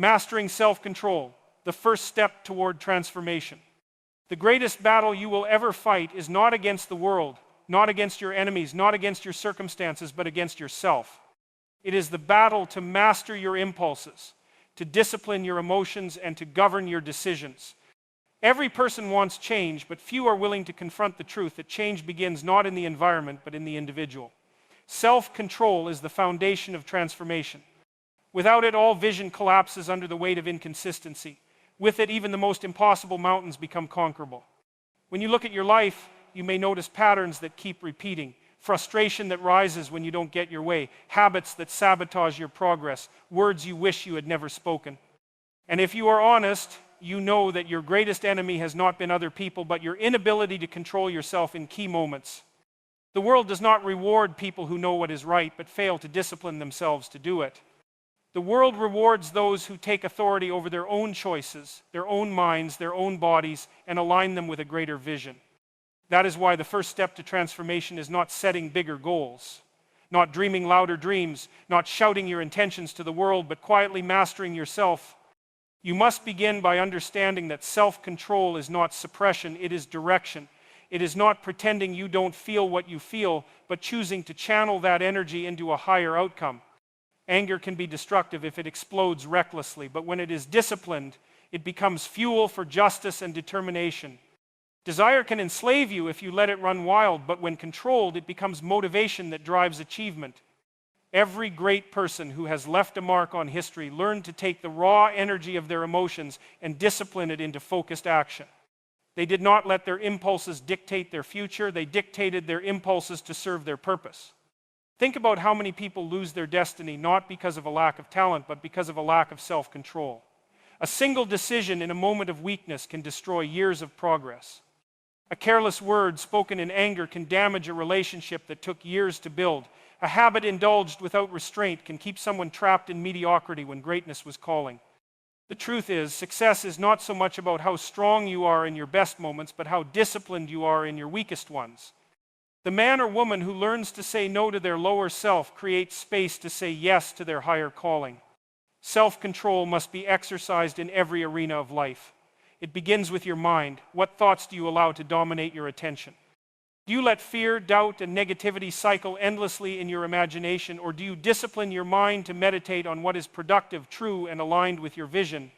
Mastering self-control, the first step toward transformation. The greatest battle you will ever fight is not against the world, not against your enemies, not against your circumstances, but against yourself. It is the battle to master your impulses, to discipline your emotions, and to govern your decisions. Every person wants change, but few are willing to confront the truth that change begins not in the environment, but in the individual. Self-control is the foundation of transformation. Without it, all vision collapses under the weight of inconsistency. With it, even the most impossible mountains become conquerable. When you look at your life, you may notice patterns that keep repeating. Frustration that rises when you don't get your way. Habits that sabotage your progress. Words you wish you had never spoken. And if you are honest, you know that your greatest enemy has not been other people, but your inability to control yourself in key moments. The world does not reward people who know what is right, but fail to discipline themselves to do it. The world rewards those who take authority over their own choices, their own minds, their own bodies, and align them with a greater vision. That is why the first step to transformation is not setting bigger goals, not dreaming louder dreams, not shouting your intentions to the world, but quietly mastering yourself. You must begin by understanding that self-control is not suppression, it is direction. It is not pretending you don't feel what you feel, but choosing to channel that energy into a higher outcome. Anger can be destructive if it explodes recklessly, but when it is disciplined, it becomes fuel for justice and determination. Desire can enslave you if you let it run wild, but when controlled, it becomes motivation that drives achievement. Every great person who has left a mark on history learned to take the raw energy of their emotions and discipline it into focused action. They did not let their impulses dictate their future, they dictated their impulses to serve their purpose. Think about how many people lose their destiny not because of a lack of talent, but because of a lack of self-control. A single decision in a moment of weakness can destroy years of progress. A careless word spoken in anger can damage a relationship that took years to build. A habit indulged without restraint can keep someone trapped in mediocrity when greatness was calling. The truth is, success is not so much about how strong you are in your best moments, but how disciplined you are in your weakest ones. The man or woman who learns to say no to their lower self creates space to say yes to their higher calling. Self-control must be exercised in every arena of life. It begins with your mind. What thoughts do you allow to dominate your attention? Do you let fear, doubt, and negativity cycle endlessly in your imagination, or do you discipline your mind to meditate on what is productive, true, and aligned with your vision?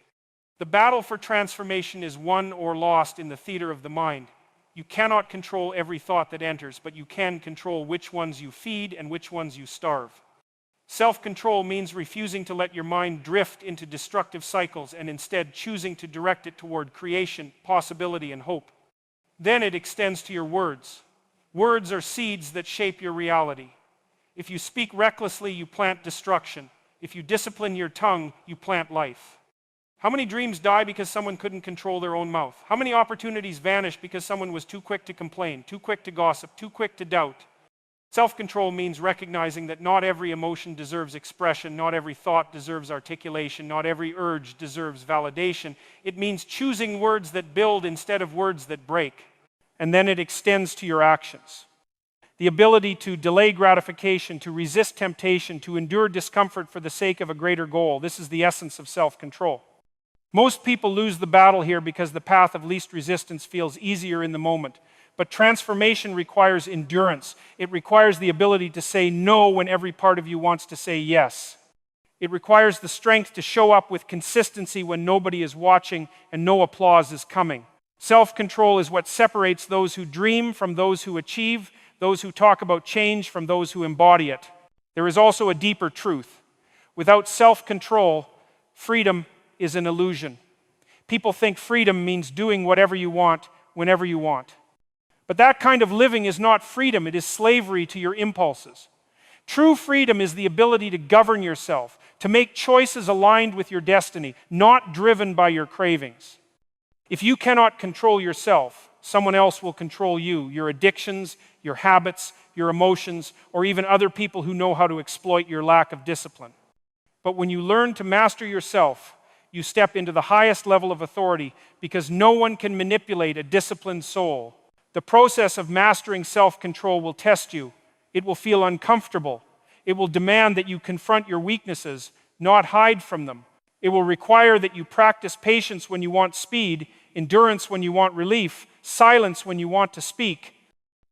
The battle for transformation is won or lost in the theater of the mind. You cannot control every thought that enters, but you can control which ones you feed and which ones you starve. Self-control means refusing to let your mind drift into destructive cycles and instead choosing to direct it toward creation, possibility, and hope. Then it extends to your words. Words are seeds that shape your reality. If you speak recklessly, you plant destruction. If you discipline your tongue, you plant life. How many dreams die because someone couldn't control their own mouth? How many opportunities vanish because someone was too quick to complain, too quick to gossip, too quick to doubt? Self-control means recognizing that not every emotion deserves expression, not every thought deserves articulation, not every urge deserves validation. It means choosing words that build instead of words that break. And then it extends to your actions. The ability to delay gratification, to resist temptation, to endure discomfort for the sake of a greater goal. This is the essence of self-control. Most people lose the battle here because the path of least resistance feels easier in the moment. But transformation requires endurance. It requires the ability to say no when every part of you wants to say yes. It requires the strength to show up with consistency when nobody is watching and no applause is coming. Self-control is what separates those who dream from those who achieve, those who talk about change from those who embody it. There is also a deeper truth. Without self-control, freedom is an illusion. People think freedom means doing whatever you want, whenever you want. But that kind of living is not freedom, it is slavery to your impulses. True freedom is the ability to govern yourself, to make choices aligned with your destiny, not driven by your cravings. If you cannot control yourself, someone else will control you, your addictions, your habits, your emotions, or even other people who know how to exploit your lack of discipline. But when you learn to master yourself, you step into the highest level of authority because no one can manipulate a disciplined soul. The process of mastering self-control will test you. It will feel uncomfortable. It will demand that you confront your weaknesses, not hide from them. It will require that you practice patience when you want speed, endurance when you want relief, silence when you want to speak.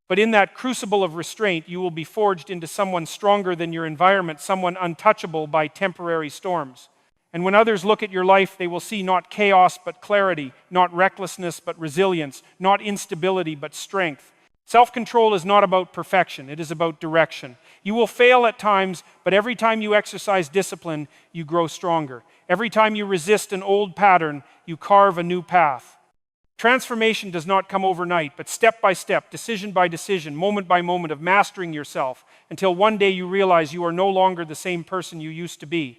But in that crucible of restraint, you will be forged into someone stronger than your environment, someone untouchable by temporary storms. And when others look at your life, they will see not chaos but clarity, not recklessness but resilience, not instability but strength. Self-control is not about perfection, it is about direction. You will fail at times, but every time you exercise discipline, you grow stronger. Every time you resist an old pattern, you carve a new path. Transformation does not come overnight, but step by step, decision by decision, moment by moment of mastering yourself, until one day you realize you are no longer the same person you used to be.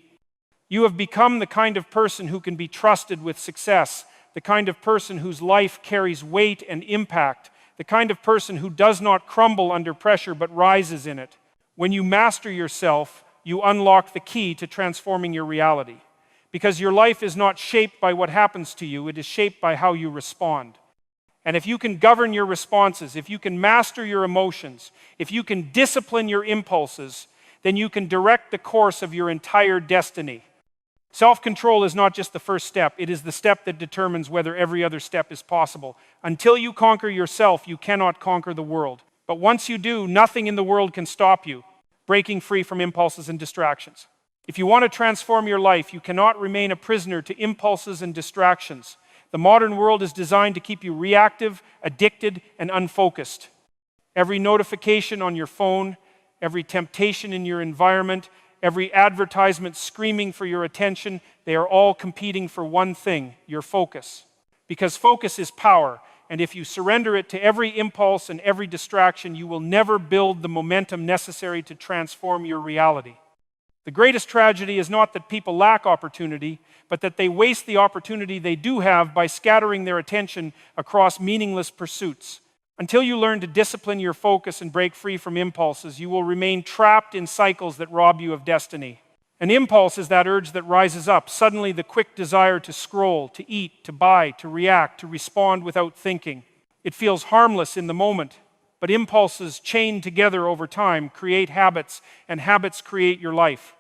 You have become the kind of person who can be trusted with success, the kind of person whose life carries weight and impact, the kind of person who does not crumble under pressure but rises in it. When you master yourself, you unlock the key to transforming your reality. Because your life is not shaped by what happens to you, it is shaped by how you respond. And if you can govern your responses, if you can master your emotions, if you can discipline your impulses, then you can direct the course of your entire destiny. Self-control is not just the first step, it is the step that determines whether every other step is possible. Until you conquer yourself, you cannot conquer the world. But once you do, nothing in the world can stop you, breaking free from impulses and distractions. If you want to transform your life, you cannot remain a prisoner to impulses and distractions. The modern world is designed to keep you reactive, addicted, and unfocused. Every notification on your phone, every temptation in your environment, every advertisement screaming for your attention, they are all competing for one thing, your focus. Because focus is power, and if you surrender it to every impulse and every distraction, you will never build the momentum necessary to transform your reality. The greatest tragedy is not that people lack opportunity, but that they waste the opportunity they do have by scattering their attention across meaningless pursuits. Until you learn to discipline your focus and break free from impulses, you will remain trapped in cycles that rob you of destiny. An impulse is that urge that rises up, suddenly the quick desire to scroll, to eat, to buy, to react, to respond without thinking. It feels harmless in the moment, but impulses chained together over time create habits, and habits create your life.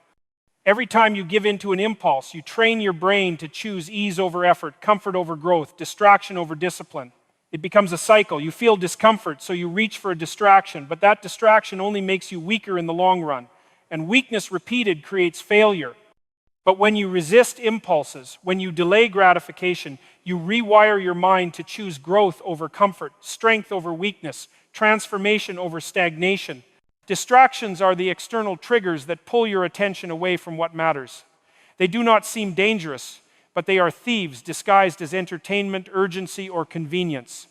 Every time you give in to an impulse, you train your brain to choose ease over effort, comfort over growth, distraction over discipline. It becomes a cycle. You feel discomfort, so you reach for a distraction, but that distraction only makes you weaker in the long run. And weakness repeated creates failure. But when you resist impulses, when you delay gratification, you rewire your mind to choose growth over comfort, strength over weakness, transformation over stagnation. Distractions are the external triggers that pull your attention away from what matters. They do not seem dangerous, but they are thieves disguised as entertainment, urgency, or convenience.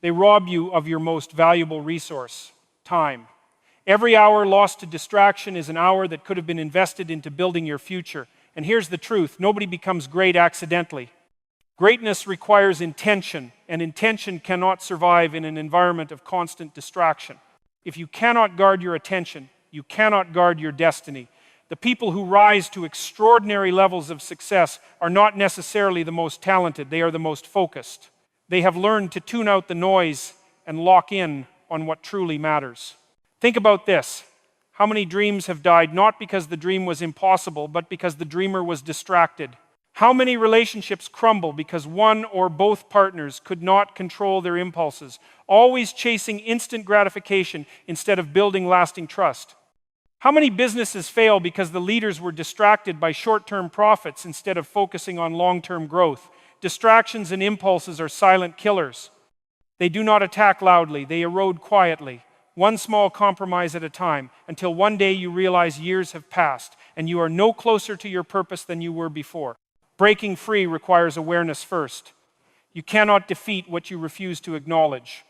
They rob you of your most valuable resource, time. Every hour lost to distraction is an hour that could have been invested into building your future. And here's the truth, nobody becomes great accidentally. Greatness requires intention, and intention cannot survive in an environment of constant distraction. If you cannot guard your attention, you cannot guard your destiny. The people who rise to extraordinary levels of success are not necessarily the most talented, they are the most focused. They have learned to tune out the noise and lock in on what truly matters. Think about this. How many dreams have died not because the dream was impossible, but because the dreamer was distracted? How many relationships crumble because one or both partners could not control their impulses, always chasing instant gratification instead of building lasting trust? How many businesses fail because the leaders were distracted by short-term profits instead of focusing on long-term growth? Distractions and impulses are silent killers. They do not attack loudly, they erode quietly, one small compromise at a time, until one day you realize years have passed and you are no closer to your purpose than you were before. Breaking free requires awareness first. You cannot defeat what you refuse to acknowledge.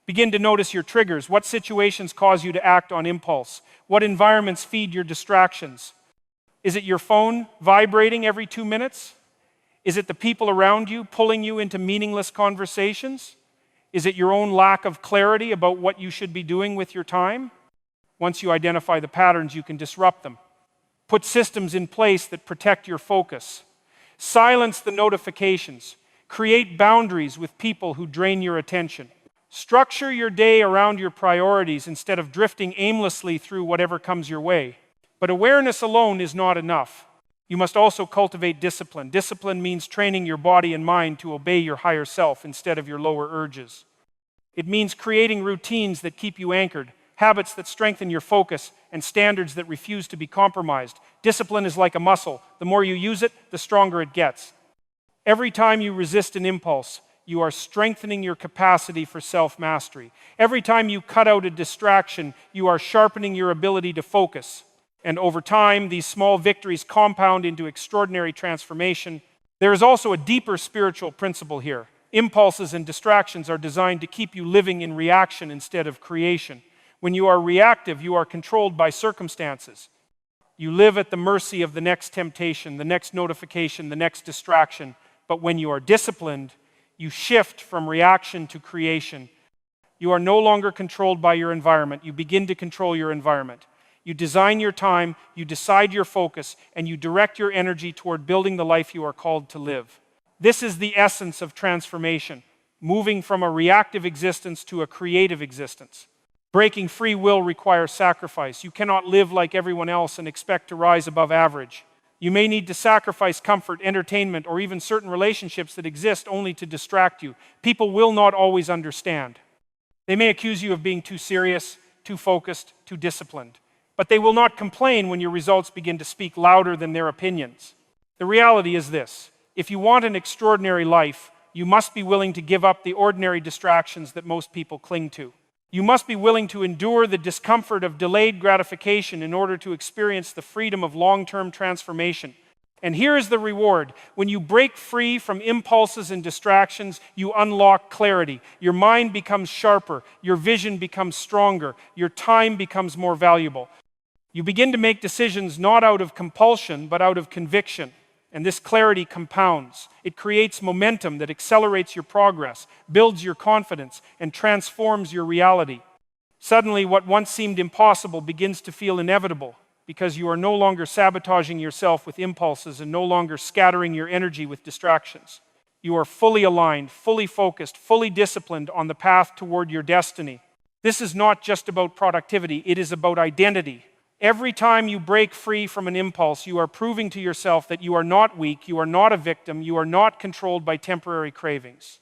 Begin to notice your triggers. What situations cause you to act on impulse? What environments feed your distractions? Is it your phone vibrating every 2 minutes? Is it the people around you pulling you into meaningless conversations? Is it your own lack of clarity about what you should be doing with your time? Once you identify the patterns, you can disrupt them. Put systems in place that protect your focus. Silence the notifications. Create boundaries with people who drain your attention. Structure your day around your priorities instead of drifting aimlessly through whatever comes your way. But awareness alone is not enough. You must also cultivate discipline. Discipline means training your body and mind to obey your higher self instead of your lower urges. It means creating routines that keep you anchored, habits that strengthen your focus, and standards that refuse to be compromised. Discipline is like a muscle. The more you use it, the stronger it gets. Every time you resist an impulse, you are strengthening your capacity for self-mastery. Every time you cut out a distraction, you are sharpening your ability to focus. And over time, these small victories compound into extraordinary transformation. There is also a deeper spiritual principle here. Impulses and distractions are designed to keep you living in reaction instead of creation. When you are reactive, you are controlled by circumstances. You live at the mercy of the next temptation, the next notification, the next distraction. But when you are disciplined, you shift from reaction to creation. You are no longer controlled by your environment. You begin to control your environment. You design your time, you decide your focus, and you direct your energy toward building the life you are called to live. This is the essence of transformation, moving from a reactive existence to a creative existence. Breaking free will requires sacrifice. You cannot live like everyone else and expect to rise above average. You may need to sacrifice comfort, entertainment, or even certain relationships that exist only to distract you. People will not always understand. They may accuse you of being too serious, too focused, too disciplined. But they will not complain when your results begin to speak louder than their opinions. The reality is this: if you want an extraordinary life, you must be willing to give up the ordinary distractions that most people cling to. You must be willing to endure the discomfort of delayed gratification in order to experience the freedom of long-term transformation. And here is the reward. When you break free from impulses and distractions, you unlock clarity. Your mind becomes sharper, your vision becomes stronger, your time becomes more valuable. You begin to make decisions not out of compulsion, but out of conviction. And this clarity compounds. It creates momentum that accelerates your progress, builds your confidence, and transforms your reality. Suddenly, what once seemed impossible begins to feel inevitable because you are no longer sabotaging yourself with impulses and no longer scattering your energy with distractions. You are fully aligned, fully focused, fully disciplined on the path toward your destiny. This is not just about productivity, it is about identity. Every time you break free from an impulse, you are proving to yourself that you are not weak, you are not a victim, you are not controlled by temporary cravings.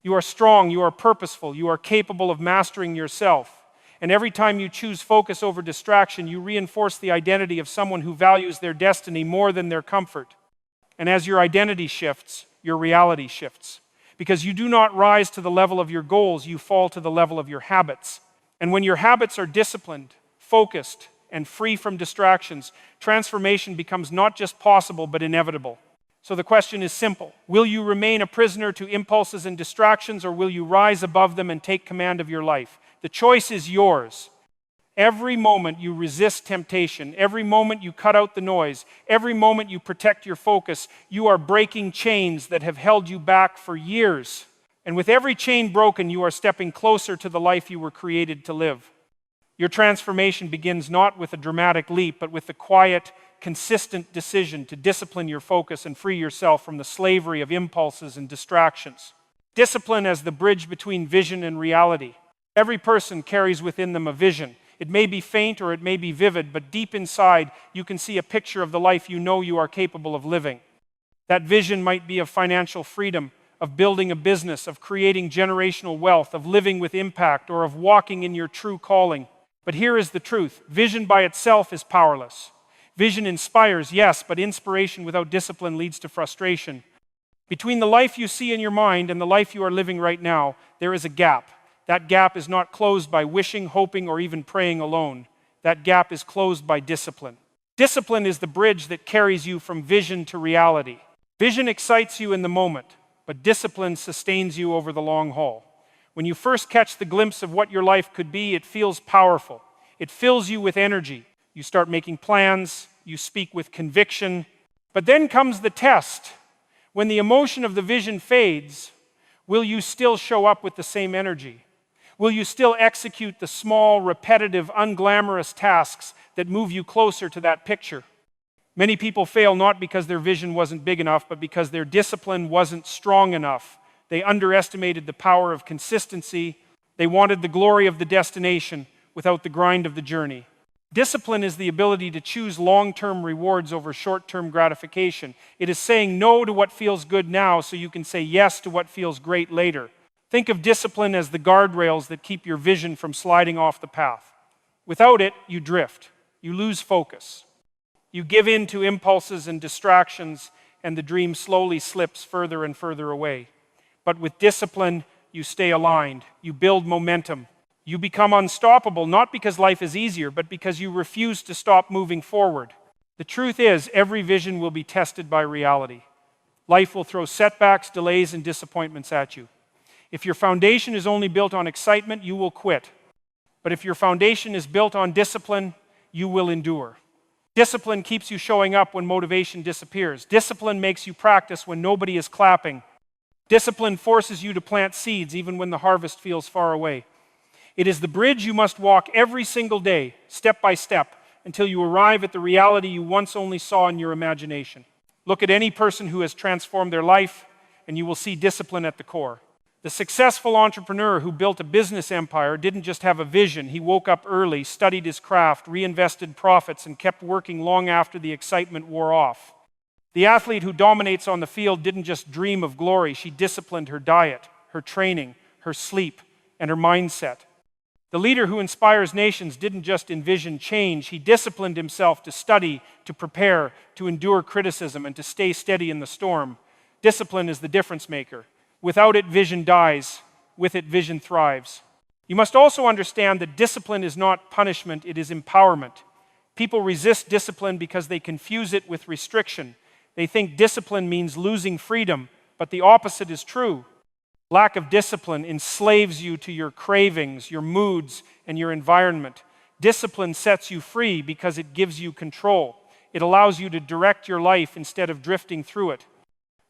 You are strong, you are purposeful, you are capable of mastering yourself. And every time you choose focus over distraction, you reinforce the identity of someone who values their destiny more than their comfort. And as your identity shifts, your reality shifts. Because you do not rise to the level of your goals, you fall to the level of your habits. And when your habits are disciplined, focused, and free from distractions, transformation becomes not just possible, but inevitable. So the question is simple. Will you remain a prisoner to impulses and distractions, or will you rise above them and take command of your life? The choice is yours. Every moment you resist temptation, every moment you cut out the noise, every moment you protect your focus, you are breaking chains that have held you back for years. And with every chain broken, you are stepping closer to the life you were created to live. Your transformation begins not with a dramatic leap, but with the quiet, consistent decision to discipline your focus and free yourself from the slavery of impulses and distractions. Discipline as the bridge between vision and reality. Every person carries within them a vision. It may be faint or it may be vivid, but deep inside, you can see a picture of the life you know you are capable of living. That vision might be of financial freedom, of building a business, of creating generational wealth, of living with impact, or of walking in your true calling. But here is the truth. Vision by itself is powerless. Vision inspires, yes, but inspiration without discipline leads to frustration. Between the life you see in your mind and the life you are living right now, there is a gap. That gap is not closed by wishing, hoping, or even praying alone. That gap is closed by discipline. Discipline is the bridge that carries you from vision to reality. Vision excites you in the moment, but discipline sustains you over the long haul. When you first catch the glimpse of what your life could be, it feels powerful. It fills you with energy. You start making plans, you speak with conviction. But then comes the test. When the emotion of the vision fades, will you still show up with the same energy? Will you still execute the small, repetitive, unglamorous tasks that move you closer to that picture? Many people fail not because their vision wasn't big enough, but because their discipline wasn't strong enough. They underestimated the power of consistency. They wanted the glory of the destination without the grind of the journey. Discipline is the ability to choose long-term rewards over short-term gratification. It is saying no to what feels good now so you can say yes to what feels great later. Think of discipline as the guardrails that keep your vision from sliding off the path. Without it, you drift. You lose focus. You give in to impulses and distractions, and the dream slowly slips further and further away. But with discipline, you stay aligned. You build momentum. You become unstoppable, not because life is easier, but because you refuse to stop moving forward. The truth is, every vision will be tested by reality. Life will throw setbacks, delays, and disappointments at you. If your foundation is only built on excitement, you will quit. But if your foundation is built on discipline, you will endure. Discipline keeps you showing up when motivation disappears. Discipline makes you practice when nobody is clapping. Discipline forces you to plant seeds even when the harvest feels far away. It is the bridge you must walk every single day, step by step, until you arrive at the reality you once only saw in your imagination. Look at any person who has transformed their life, and you will see discipline at the core. The successful entrepreneur who built a business empire didn't just have a vision. He woke up early, studied his craft, reinvested profits, and kept working long after the excitement wore off. The athlete who dominates on the field didn't just dream of glory. She disciplined her diet, her training, her sleep, and her mindset. The leader who inspires nations didn't just envision change. He disciplined himself to study, to prepare, to endure criticism, and to stay steady in the storm. Discipline is the difference maker. Without it, vision dies. With it, vision thrives. You must also understand that discipline is not punishment, it is empowerment. People resist discipline because they confuse it with restriction. They think discipline means losing freedom, but the opposite is true. Lack of discipline enslaves you to your cravings, your moods, and your environment. Discipline sets you free because it gives you control. It allows you to direct your life instead of drifting through it.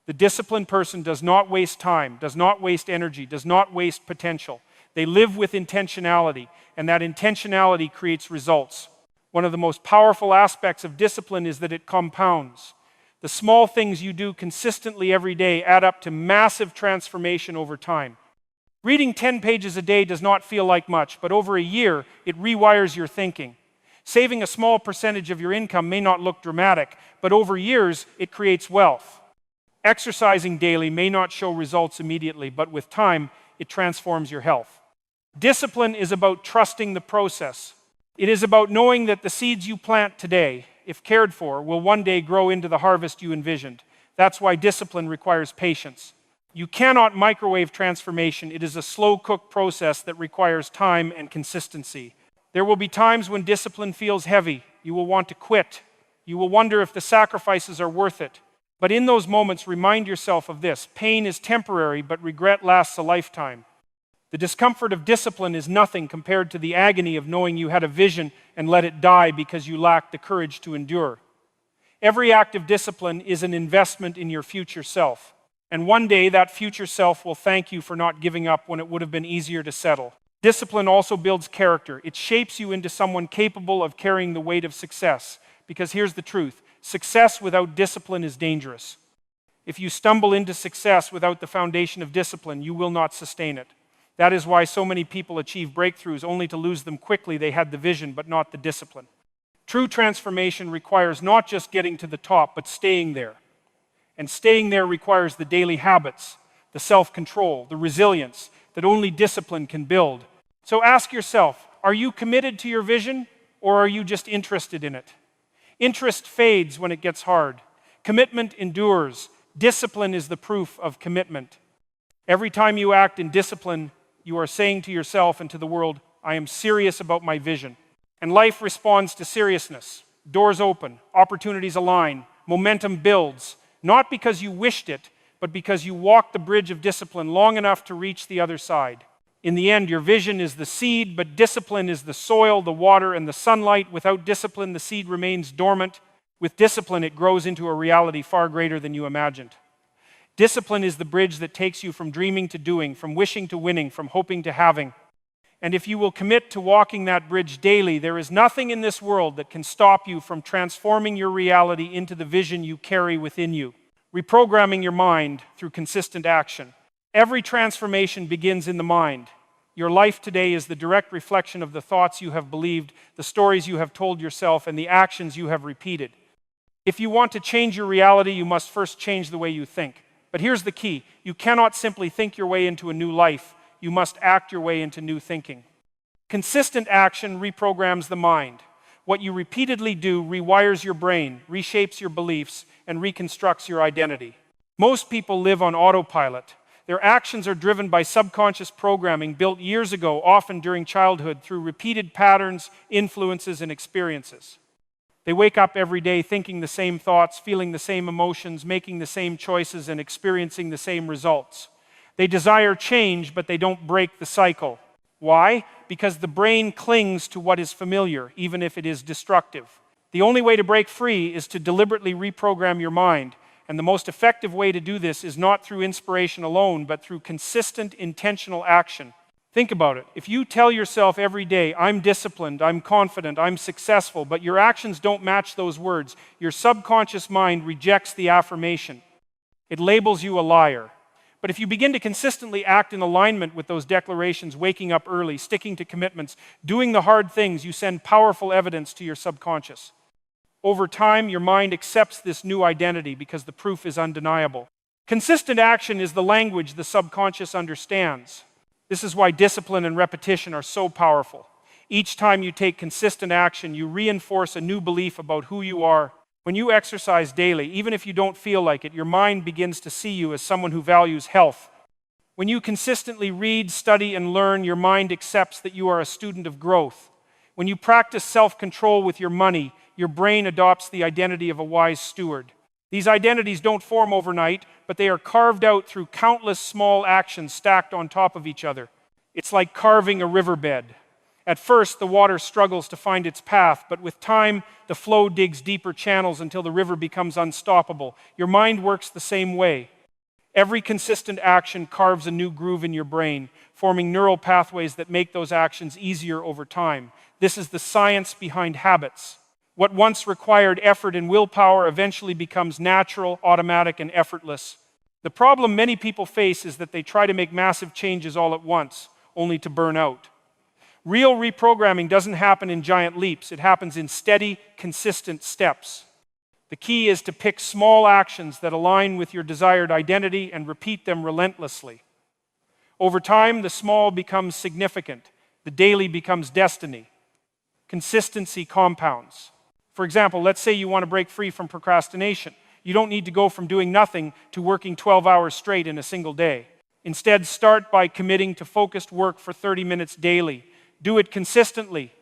The disciplined person does not waste time, does not waste energy, does not waste potential. They live with intentionality, and that intentionality creates results. One of the most powerful aspects of discipline is that it compounds. The small things you do consistently every day add up to massive transformation over time. Reading 10 pages a day does not feel like much, but over a year, it rewires your thinking. Saving a small percentage of your income may not look dramatic, but over years, it creates wealth. Exercising daily may not show results immediately, but with time, it transforms your health. Discipline is about trusting the process. It is about knowing that the seeds you plant today, if cared for, will one day grow into the harvest you envisioned. That's why discipline requires patience. You cannot microwave transformation. It is a slow-cooked process that requires time and consistency. There will be times when discipline feels heavy. You will want to quit. You will wonder if the sacrifices are worth it. But in those moments, remind yourself of this. Pain is temporary, but regret lasts a lifetime. The discomfort of discipline is nothing compared to the agony of knowing you had a vision and let it die because you lacked the courage to endure. Every act of discipline is an investment in your future self. And one day that future self will thank you for not giving up when it would have been easier to settle. Discipline also builds character. It shapes you into someone capable of carrying the weight of success. Because here's the truth. Success without discipline is dangerous. If you stumble into success without the foundation of discipline, you will not sustain it. That is why so many people achieve breakthroughs only to lose them quickly. They had the vision, but not the discipline. True transformation requires not just getting to the top, but staying there. And staying there requires the daily habits, the self-control, the resilience that only discipline can build. So ask yourself, are you committed to your vision, or are you just interested in it? Interest fades when it gets hard. Commitment endures. Discipline is the proof of commitment. Every time you act in discipline, you are saying to yourself and to the world, I am serious about my vision. And life responds to seriousness. Doors open, opportunities align, momentum builds, not because you wished it, but because you walked the bridge of discipline long enough to reach the other side. In the end, your vision is the seed, but discipline is the soil, the water, and the sunlight. Without discipline, the seed remains dormant. With discipline, it grows into a reality far greater than you imagined. Discipline is the bridge that takes you from dreaming to doing, from wishing to winning, from hoping to having. And if you will commit to walking that bridge daily, there is nothing in this world that can stop you from transforming your reality into the vision you carry within you, reprogramming your mind through consistent action. Every transformation begins in the mind. Your life today is the direct reflection of the thoughts you have believed, the stories you have told yourself, and the actions you have repeated. If you want to change your reality, you must first change the way you think. But here's the key. You cannot simply think your way into a new life. You must act your way into new thinking. Consistent action reprograms the mind. What you repeatedly do rewires your brain, reshapes your beliefs, and reconstructs your identity. Most people live on autopilot. Their actions are driven by subconscious programming built years ago, often during childhood, through repeated patterns, influences, and experiences. They wake up every day thinking the same thoughts, feeling the same emotions, making the same choices, and experiencing the same results. They desire change, but they don't break the cycle. Why? Because the brain clings to what is familiar, even if it is destructive. The only way to break free is to deliberately reprogram your mind, and the most effective way to do this is not through inspiration alone, but through consistent, intentional action. Think about it. If you tell yourself every day, I'm disciplined, I'm confident, I'm successful, but your actions don't match those words, your subconscious mind rejects the affirmation. It labels you a liar. But if you begin to consistently act in alignment with those declarations, waking up early, sticking to commitments, doing the hard things, you send powerful evidence to your subconscious. Over time, your mind accepts this new identity because the proof is undeniable. Consistent action is the language the subconscious understands. This is why discipline and repetition are so powerful. Each time you take consistent action, you reinforce a new belief about who you are. When you exercise daily, even if you don't feel like it, your mind begins to see you as someone who values health. When you consistently read, study, and learn, your mind accepts that you are a student of growth. When you practice self-control with your money, your brain adopts the identity of a wise steward. These identities don't form overnight, but they are carved out through countless small actions stacked on top of each other. It's like carving a riverbed. At first, the water struggles to find its path, but with time, the flow digs deeper channels until the river becomes unstoppable. Your mind works the same way. Every consistent action carves a new groove in your brain, forming neural pathways that make those actions easier over time. This is the science behind habits. What once required effort and willpower eventually becomes natural, automatic, and effortless. The problem many people face is that they try to make massive changes all at once, only to burn out. Real reprogramming doesn't happen in giant leaps. It happens in steady, consistent steps. The key is to pick small actions that align with your desired identity and repeat them relentlessly. Over time, the small becomes significant. The daily becomes destiny. Consistency compounds. For example, let's say you want to break free from procrastination. You don't need to go from doing nothing to working 12 hours straight in a single day. Instead, start by committing to focused work for 30 minutes daily. Do it consistently.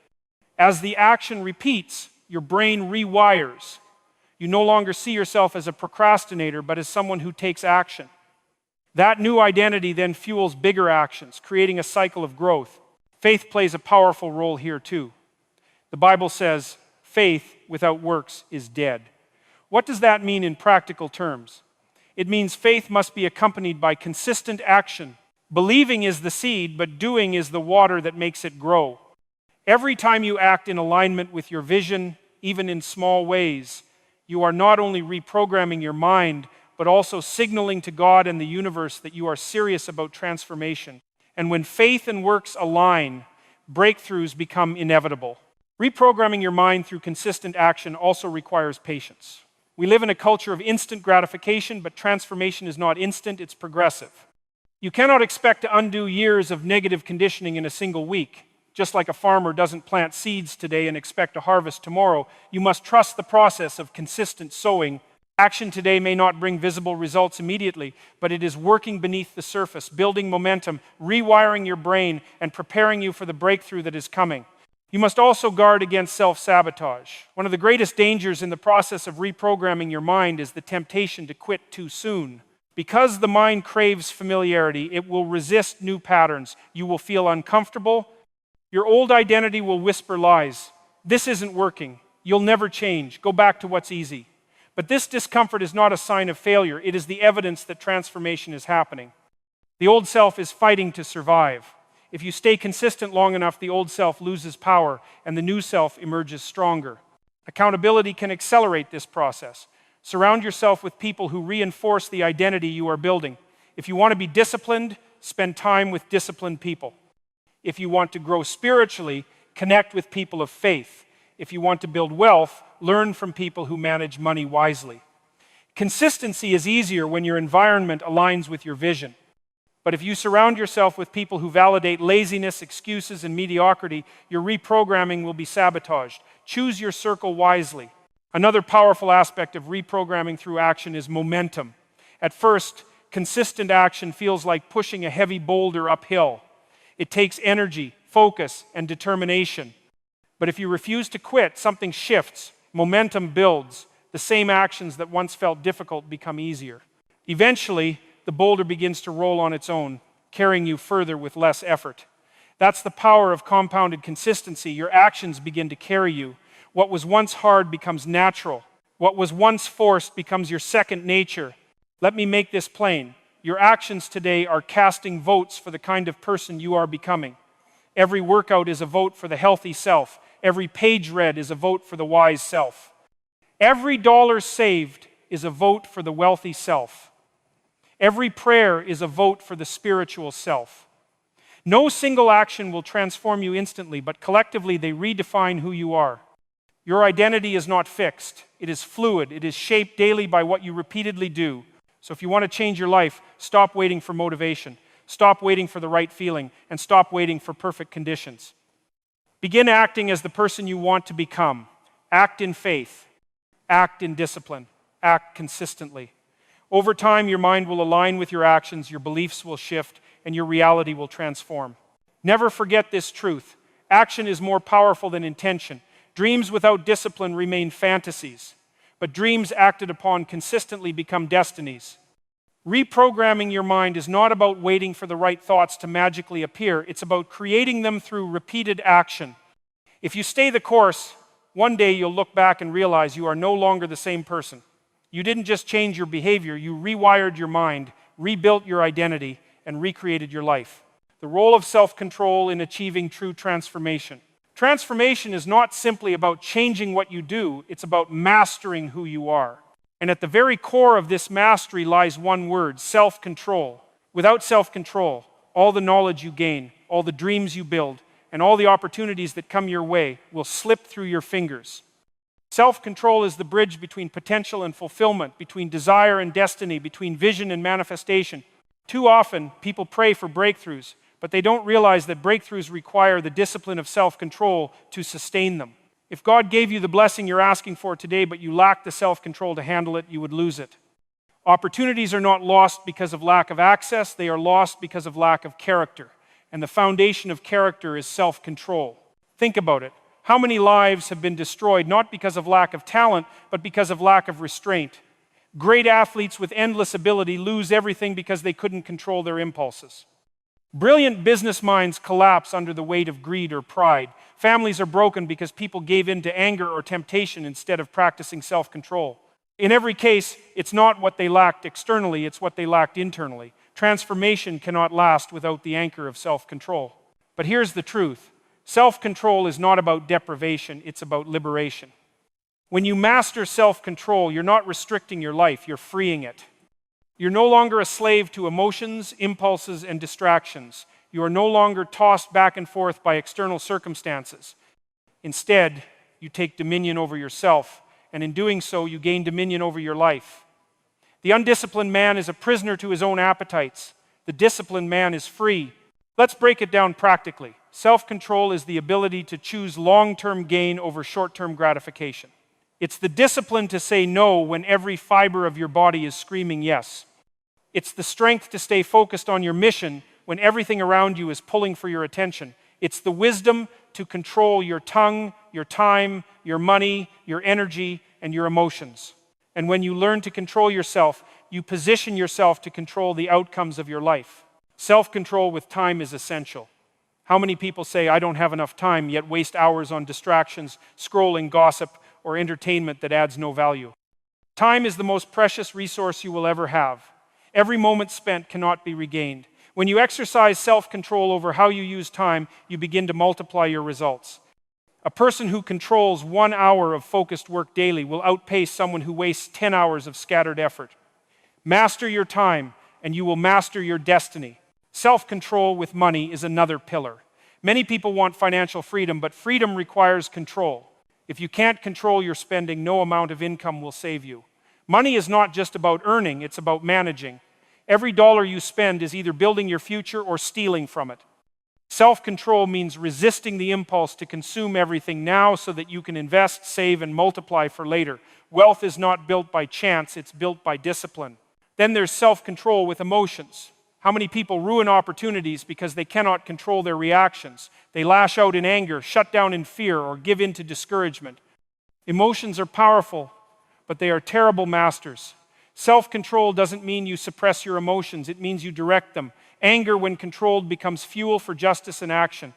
As the action repeats, your brain rewires. You no longer see yourself as a procrastinator, but as someone who takes action. That new identity then fuels bigger actions, creating a cycle of growth. Faith plays a powerful role here too. The Bible says, faith without works is dead. What does that mean in practical terms? It means faith must be accompanied by consistent action. Believing is the seed, but doing is the water that makes it grow. Every time you act in alignment with your vision, even in small ways, you are not only reprogramming your mind, but also signaling to God and the universe that you are serious about transformation. And when faith and works align, breakthroughs become inevitable. Reprogramming your mind through consistent action also requires patience. We live in a culture of instant gratification, but transformation is not instant, it's progressive. You cannot expect to undo years of negative conditioning in a single week. Just like a farmer doesn't plant seeds today and expect a harvest tomorrow, you must trust the process of consistent sowing. Action today may not bring visible results immediately, but it is working beneath the surface, building momentum, rewiring your brain, and preparing you for the breakthrough that is coming. You must also guard against self-sabotage. One of the greatest dangers in the process of reprogramming your mind is the temptation to quit too soon. Because the mind craves familiarity, it will resist new patterns. You will feel uncomfortable. Your old identity will whisper lies. This isn't working. You'll never change. Go back to what's easy. But this discomfort is not a sign of failure. It is the evidence that transformation is happening. The old self is fighting to survive. If you stay consistent long enough, the old self loses power and the new self emerges stronger. Accountability can accelerate this process. Surround yourself with people who reinforce the identity you are building. If you want to be disciplined, spend time with disciplined people. If you want to grow spiritually, connect with people of faith. If you want to build wealth, learn from people who manage money wisely. Consistency is easier when your environment aligns with your vision. But if you surround yourself with people who validate laziness, excuses, and mediocrity, your reprogramming will be sabotaged. Choose your circle wisely. Another powerful aspect of reprogramming through action is momentum. At first, consistent action feels like pushing a heavy boulder uphill. It takes energy, focus, and determination. But if you refuse to quit, something shifts. Momentum builds. The same actions that once felt difficult become easier. Eventually, the boulder begins to roll on its own, carrying you further with less effort. That's the power of compounded consistency. Your actions begin to carry you. What was once hard becomes natural. What was once forced becomes your second nature. Let me make this plain. Your actions today are casting votes for the kind of person you are becoming. Every workout is a vote for the healthy self. Every page read is a vote for the wise self. Every dollar saved is a vote for the wealthy self. Every prayer is a vote for the spiritual self. No single action will transform you instantly, but collectively they redefine who you are. Your identity is not fixed. It is fluid. It is shaped daily by what you repeatedly do. So if you want to change your life, stop waiting for motivation. Stop waiting for the right feeling, and stop waiting for perfect conditions. Begin acting as the person you want to become. Act in faith. Act in discipline. Act consistently. Over time, your mind will align with your actions, your beliefs will shift, and your reality will transform. Never forget this truth. Action is more powerful than intention. Dreams without discipline remain fantasies, but dreams acted upon consistently become destinies. Reprogramming your mind is not about waiting for the right thoughts to magically appear. It's about creating them through repeated action. If you stay the course, one day you'll look back and realize you are no longer the same person. You didn't just change your behavior, you rewired your mind, rebuilt your identity, and recreated your life. The role of self-control in achieving true transformation. Transformation is not simply about changing what you do, it's about mastering who you are. And at the very core of this mastery lies one word: self-control. Without self-control, all the knowledge you gain, all the dreams you build, and all the opportunities that come your way will slip through your fingers. Self-control is the bridge between potential and fulfillment, between desire and destiny, between vision and manifestation. Too often, people pray for breakthroughs, but they don't realize that breakthroughs require the discipline of self-control to sustain them. If God gave you the blessing you're asking for today, but you lack the self-control to handle it, you would lose it. Opportunities are not lost because of lack of access, they are lost because of lack of character. And the foundation of character is self-control. Think about it. How many lives have been destroyed not because of lack of talent, but because of lack of restraint? Great athletes with endless ability lose everything because they couldn't control their impulses. Brilliant business minds collapse under the weight of greed or pride. Families are broken because people gave in to anger or temptation instead of practicing self-control. In every case, it's not what they lacked externally, it's what they lacked internally. Transformation cannot last without the anchor of self-control. But here's the truth. Self-control is not about deprivation, it's about liberation. When you master self-control, you're not restricting your life, you're freeing it. You're no longer a slave to emotions, impulses, and distractions. You are no longer tossed back and forth by external circumstances. Instead, you take dominion over yourself, and in doing so, you gain dominion over your life. The undisciplined man is a prisoner to his own appetites. The disciplined man is free. Let's break it down practically. Self-control is the ability to choose long-term gain over short-term gratification. It's the discipline to say no when every fiber of your body is screaming yes. It's the strength to stay focused on your mission when everything around you is pulling for your attention. It's the wisdom to control your tongue, your time, your money, your energy, and your emotions. And when you learn to control yourself, you position yourself to control the outcomes of your life. Self-control with time is essential. How many people say, I don't have enough time, yet waste hours on distractions, scrolling, gossip, or entertainment that adds no value? Time is the most precious resource you will ever have. Every moment spent cannot be regained. When you exercise self-control over how you use time, you begin to multiply your results. A person who controls 1 hour of focused work daily will outpace someone who wastes 10 hours of scattered effort. Master your time, and you will master your destiny. Self-control with money is another pillar. Many people want financial freedom, but freedom requires control. If you can't control your spending, no amount of income will save you. Money is not just about earning, it's about managing. Every dollar you spend is either building your future or stealing from it. Self-control means resisting the impulse to consume everything now so that you can invest, save, and multiply for later. Wealth is not built by chance, it's built by discipline. Then there's self-control with emotions. How many people ruin opportunities because they cannot control their reactions? They lash out in anger, shut down in fear, or give in to discouragement. Emotions are powerful, but they are terrible masters. Self-control doesn't mean you suppress your emotions, it means you direct them. Anger, when controlled, becomes fuel for justice and action.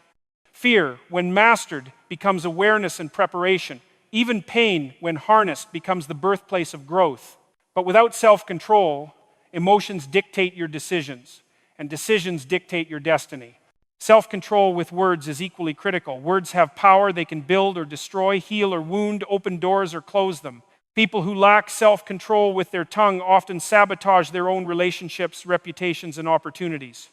Fear, when mastered, becomes awareness and preparation. Even pain, when harnessed, becomes the birthplace of growth. But without self-control, emotions dictate your decisions, and decisions dictate your destiny. Self-control with words is equally critical. Words have power. They can build or destroy, heal or wound, open doors or close them. People who lack self-control with their tongue often sabotage their own relationships, reputations, and opportunities.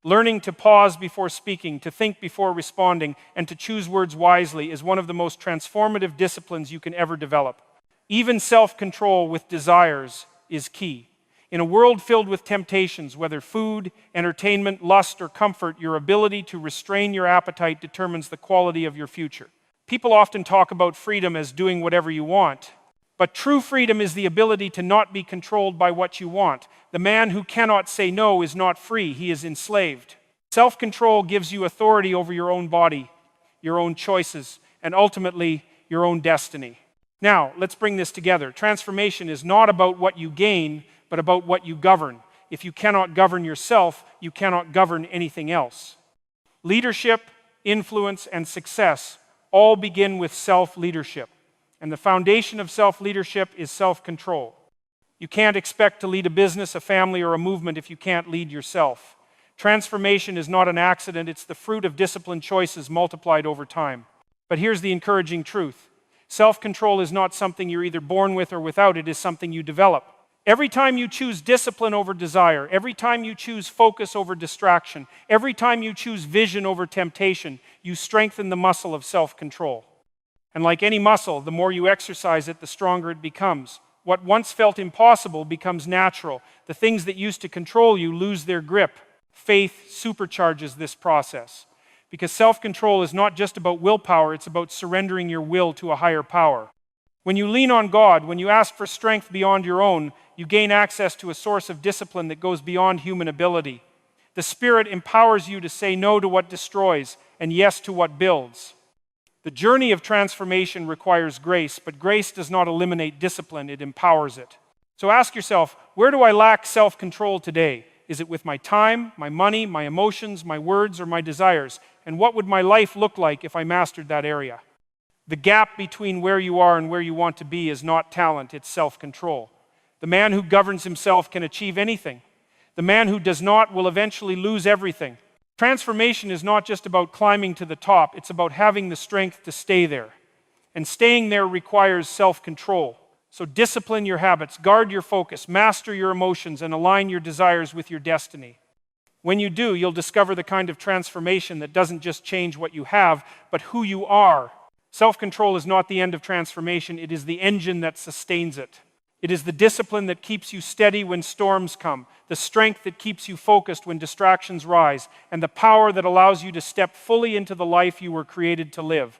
Learning to pause before speaking, to think before responding, and to choose words wisely is one of the most transformative disciplines you can ever develop. Even self-control with desires is key. In a world filled with temptations, whether food, entertainment, lust, or comfort, your ability to restrain your appetite determines the quality of your future. People often talk about freedom as doing whatever you want, but true freedom is the ability to not be controlled by what you want. The man who cannot say no is not free, he is enslaved. Self-control gives you authority over your own body, your own choices, and ultimately your own destiny. Now, let's bring this together. Transformation is not about what you gain, but about what you govern. If you cannot govern yourself, you cannot govern anything else. Leadership, influence, and success all begin with self-leadership. And the foundation of self-leadership is self-control. You can't expect to lead a business, a family, or a movement if you can't lead yourself. Transformation is not an accident, it's the fruit of disciplined choices multiplied over time. But here's the encouraging truth. Self-control is not something you're either born with or without, it is something you develop. Every time you choose discipline over desire, every time you choose focus over distraction, every time you choose vision over temptation, you strengthen the muscle of self-control. And like any muscle, the more you exercise it, the stronger it becomes. What once felt impossible becomes natural. The things that used to control you lose their grip. Faith supercharges this process. Because self-control is not just about willpower, it's about surrendering your will to a higher power. When you lean on God, when you ask for strength beyond your own, you gain access to a source of discipline that goes beyond human ability. The Spirit empowers you to say no to what destroys and yes to what builds. The journey of transformation requires grace, but grace does not eliminate discipline, it empowers it. So ask yourself, where do I lack self-control today? Is it with my time, my money, my emotions, my words, or my desires? And what would my life look like if I mastered that area? The gap between where you are and where you want to be is not talent, it's self-control. The man who governs himself can achieve anything. The man who does not will eventually lose everything. Transformation is not just about climbing to the top, it's about having the strength to stay there. And staying there requires self-control. So discipline your habits, guard your focus, master your emotions, and align your desires with your destiny. When you do, you'll discover the kind of transformation that doesn't just change what you have, but who you are. Self-control is not the end of transformation, it is the engine that sustains it. It is the discipline that keeps you steady when storms come, the strength that keeps you focused when distractions rise, and the power that allows you to step fully into the life you were created to live.